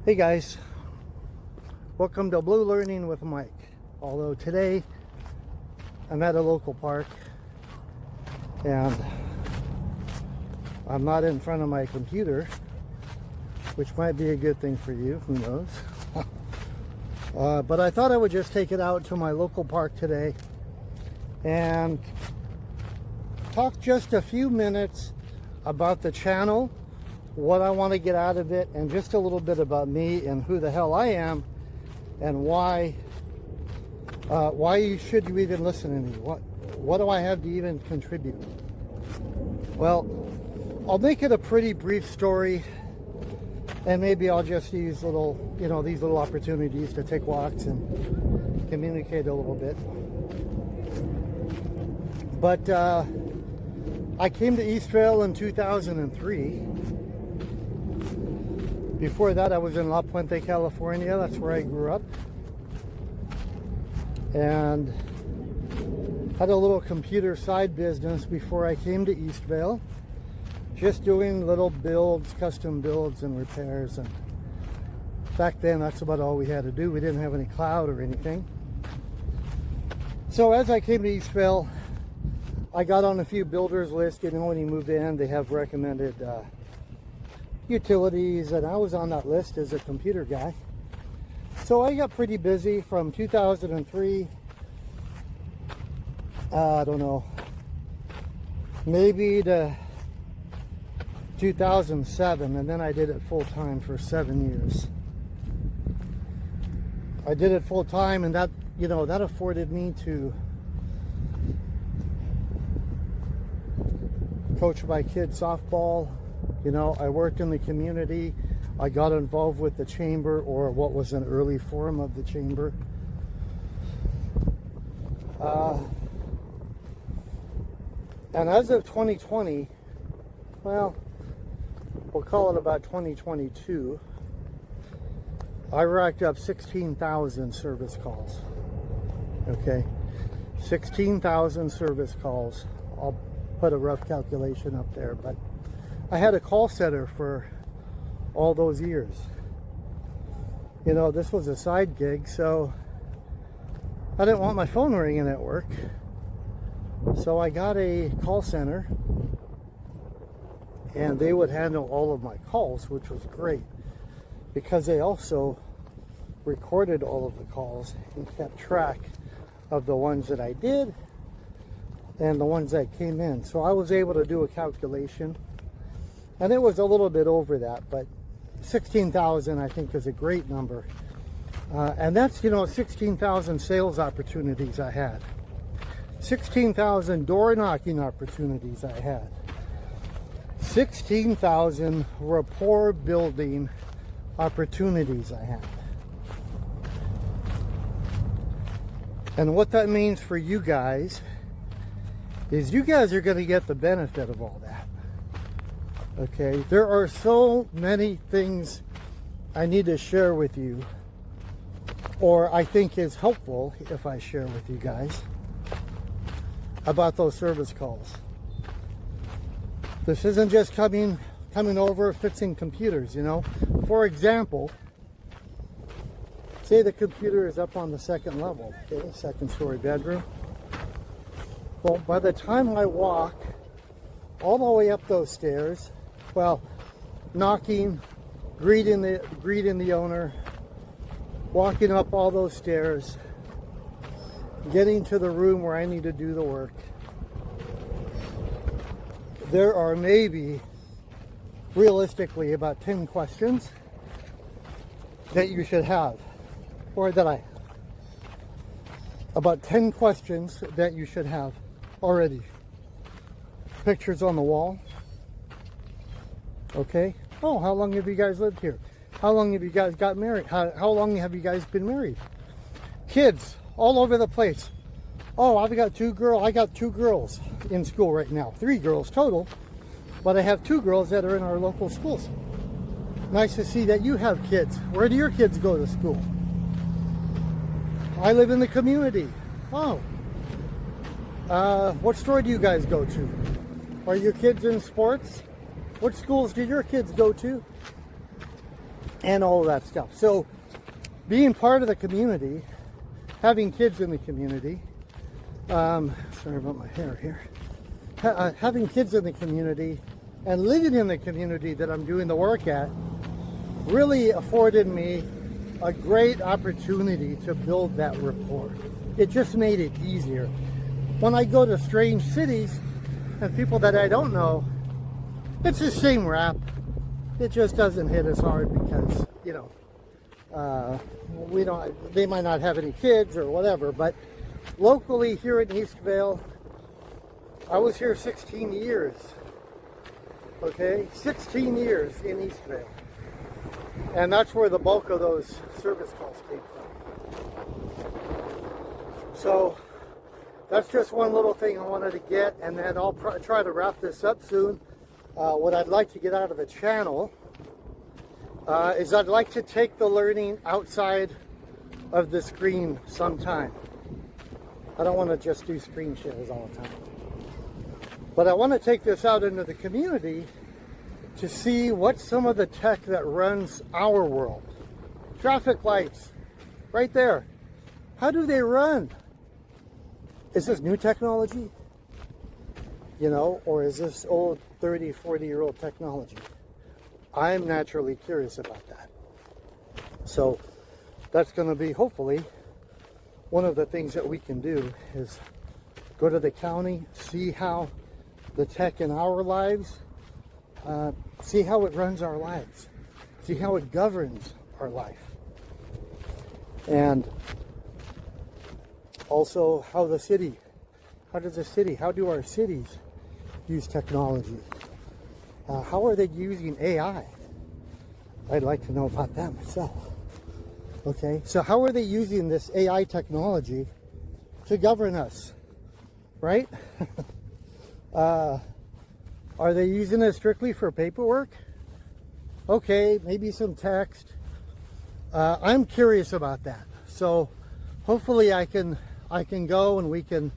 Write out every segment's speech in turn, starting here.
Hey guys, welcome to Blue Learning with Mike. Although today I'm at a local park and I'm not in front of my computer, which might be a good thing for you, who knows. But I thought I would just take it out to my local park today and talk just a few minutes about the channel, what I want to get out of it, and just a little bit about me and who the hell I am and why should you even listen to me. What do I have to even contribute? Well, I'll make it a pretty brief story, and maybe I'll just use these little opportunities to take walks and communicate a little bit. But I came to Eastville in 2003. Before that, I was in La Puente, California. That's where I grew up. And had a little computer side business before I came to Eastville. Just doing little builds, custom builds and repairs. And back then, that's about all we had to do. We didn't have any cloud or anything. So as I came to Eastville, I got on a few builders lists. You know, when you move in, they have recommended utilities, and I was on that list as a computer guy. So I got pretty busy from 2003, I don't know, maybe to 2007, and then I did it full time for 7 years. I did it full time, and that afforded me to coach my kids softball. You know, I worked in the community. I got involved with the chamber, or what was an early form of the chamber. And as of 2020, well, we'll call it about 2022, I racked up 16,000 service calls. Okay, 16,000 service calls. I'll put a rough calculation up there, but I had a call center for all those years. You know, this was a side gig, so I didn't want my phone ringing at work. So I got a call center, and they would handle all of my calls, which was great because they also recorded all of the calls and kept track of the ones that I did and the ones that came in. So I was able to do a calculation. And it was a little bit over that, but 16,000 I think is a great number. And that's, 16,000 sales opportunities I had. 16,000 door knocking opportunities I had. 16,000 rapport building opportunities I had. And what that means for you guys is you guys are going to get the benefit of all that. Okay, there are so many things I need to share with you, or I think is helpful if I share with you guys about those service calls. This isn't just coming over fixing computers, For example, say the computer is up on the second level, okay, second story bedroom. Well, by the time I walk all the way up those stairs, well, knocking, greeting the owner, walking up all those stairs, getting to the room where I need to do the work, there are maybe, realistically, about 10 questions that you should have, or that I have. About 10 questions that you should have already. Pictures on the wall. Okay. Oh, how long have you guys lived here? How long have you guys got married? How long have you guys been married? Kids all over the place. Oh, I got two girls in school right now. 3 girls total, but I have 2 girls that are in our local schools. Nice to see that you have kids. Where do your kids go to school? I live in the community. Oh. What store do you guys go to? Are your kids in sports? What schools do your kids go to? and all of that stuff. So being part of the community, having kids in the community, sorry about my hair here, having kids in the community and living in the community that I'm doing the work at really afforded me a great opportunity to build that rapport. It just made it easier. When I go to strange cities and people that I don't know, it's the same rap. It just doesn't hit as hard because, you know, they might not have any kids or whatever, but locally here in Eastville, I was here 16 years. Okay, 16 years in Eastville. And that's where the bulk of those service calls came from. So that's just one little thing I wanted to get, and then I'll try to wrap this up soon. What I'd like to get out of the channel is I'd like to take the learning outside of the screen sometime. I don't want to just do screen shares all the time. But I want to take this out into the community to see what some of the tech that runs our world. Traffic lights, right there. How do they run? Is this new technology? You know, or is this old 30, 40-year-old technology? I'm naturally curious about that. So that's going to be, hopefully, one of the things that we can do is go to the county, see how the tech in our lives, see how it runs our lives, see how it governs our life, and also how the city, how do our cities use technology? How are they using AI? I'd like to know about that myself. Okay, so how are they using this AI technology to govern us, right? Are they using it strictly for paperwork? Okay, maybe some text. I'm curious about that. So hopefully I can go and we can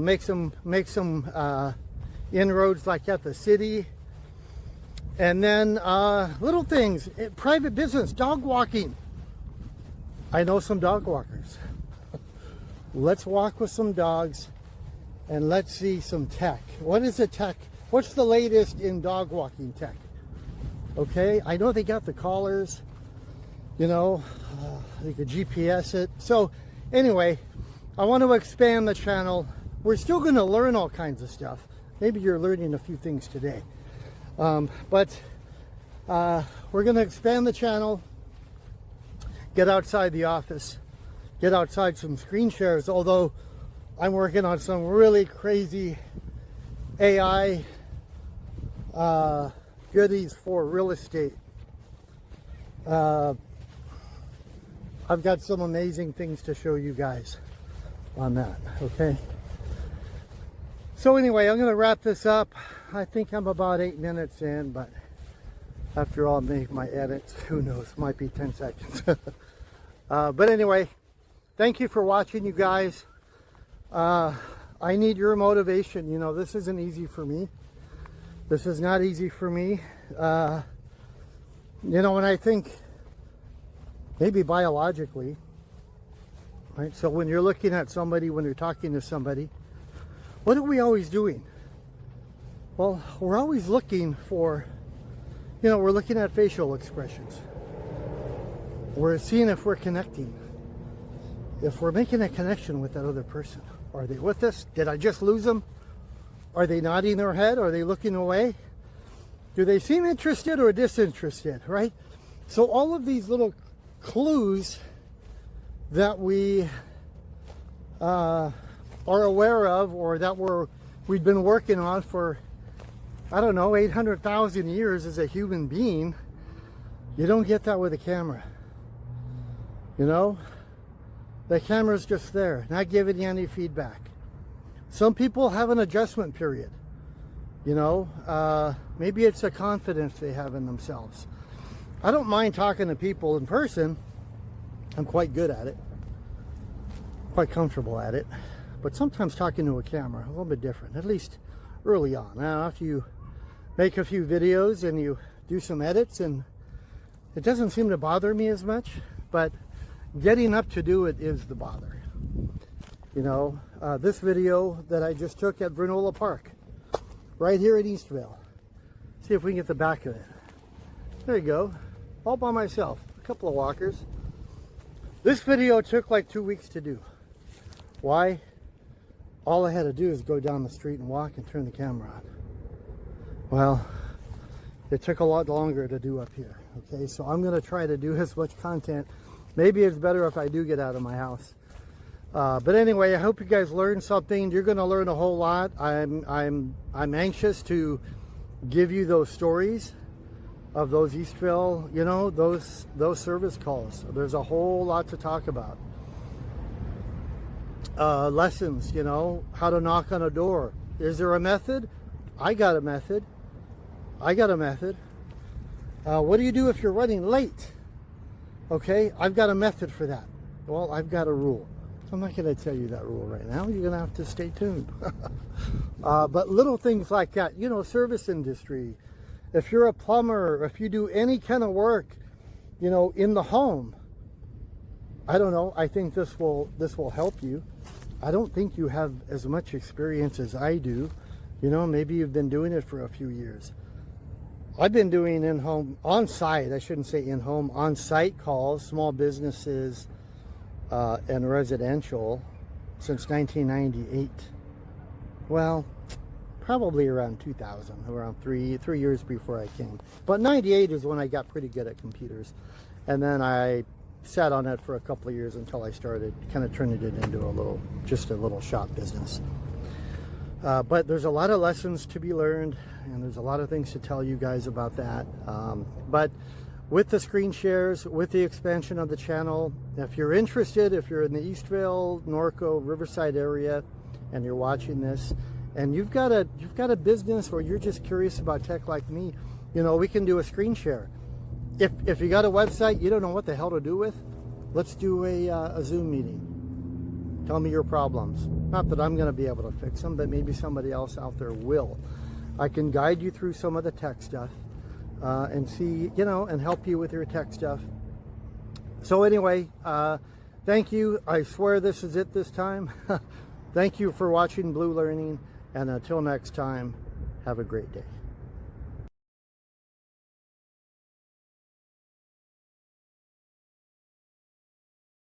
make some inroads like at the city. And then little things, private business, dog walking. I know some dog walkers. Let's walk with some dogs and let's see some tech. What is the tech? What's the latest in dog walking tech? Okay, I know they got the collars, you know, they could GPS it. So anyway, I want to expand the channel. We're still going to learn all kinds of stuff. Maybe you're learning a few things today. But we're going to expand the channel, get outside the office, get outside some screen shares, although I'm working on some really crazy AI goodies for real estate. I've got some amazing things to show you guys on that, okay? So anyway, I'm going to wrap this up. I think I'm about 8 minutes in, but after all, make my edits, who knows, might be 10 seconds. But anyway, thank you for watching, you guys. I need your motivation. You know, this isn't easy for me. This is not easy for me. You know, when I think maybe biologically, right? So when you're looking at somebody, when you're talking to somebody, what are we always doing? Well, we're always looking for, you know, we're looking at facial expressions. We're seeing if we're connecting. If we're making a connection with that other person. Are they with us? Did I just lose them? Are they nodding their head? Are they looking away? Do they seem interested or disinterested, right? So all of these little clues that we are aware of, or that we've been working on for, I don't know, 800,000 years as a human being, you don't get that with a camera. You know? The camera's just there, not giving you any feedback. Some people have an adjustment period. You know, maybe it's a confidence they have in themselves. I don't mind talking to people in person. I'm quite good at it. Quite comfortable at it. But sometimes talking to a camera, a little bit different, at least early on. Now, after you make a few videos and you do some edits, and it doesn't seem to bother me as much, but getting up to do it is the bother. You know, this video that I just took at Vernola Park, right here at Eastville. See if we can get the back of it. There you go, all by myself, a couple of walkers. This video took like 2 weeks to do. Why? All I had to do is go down the street and walk and turn the camera on. Well, it took a lot longer to do up here. Okay, so I'm gonna try to do as much content. Maybe it's better if I do get out of my house. But anyway, I hope you guys learned something. You're gonna learn a whole lot. I'm anxious to give you those stories of those Eastville, you know, those service calls. There's a whole lot to talk about. Lessons, you know, how to knock on a door. Is there a method? I got a method. What do you do if you're running late? Okay, I've got a method for that. Well, I've got a rule. I'm not going to tell you that rule right now. You're going to have to stay tuned. But little things like that, you know, service industry. If you're a plumber, if you do any kind of work, you know, in the home, I don't know. I think this will help you. I don't think you have as much experience as I do. You know, maybe you've been doing it for a few years. I've been doing in-home, on-site, I shouldn't say in-home, on-site calls, small businesses, and residential since 1998. Well, probably around 2000, around three years before I came. But 98 is when I got pretty good at computers. And then I sat on it for a couple of years until I started kind of turning it into just a little shop business. But there's a lot of lessons to be learned, and there's a lot of things to tell you guys about that. But with the screen shares, with the expansion of the channel, if you're interested, if you're in the Eastville, Norco, Riverside area, and you're watching this, and you've got a business or you're just curious about tech like me, you know, we can do a screen share. If you got a website you don't know what the hell to do with, let's do a Zoom meeting. Tell me your problems. Not that I'm going to be able to fix them, but maybe somebody else out there will. I can guide you through some of the tech stuff. And see, you know, and help you with your tech stuff. So anyway, thank you. I swear this is it this time. Thank you for watching Blue Learning, and until next time, have a great day.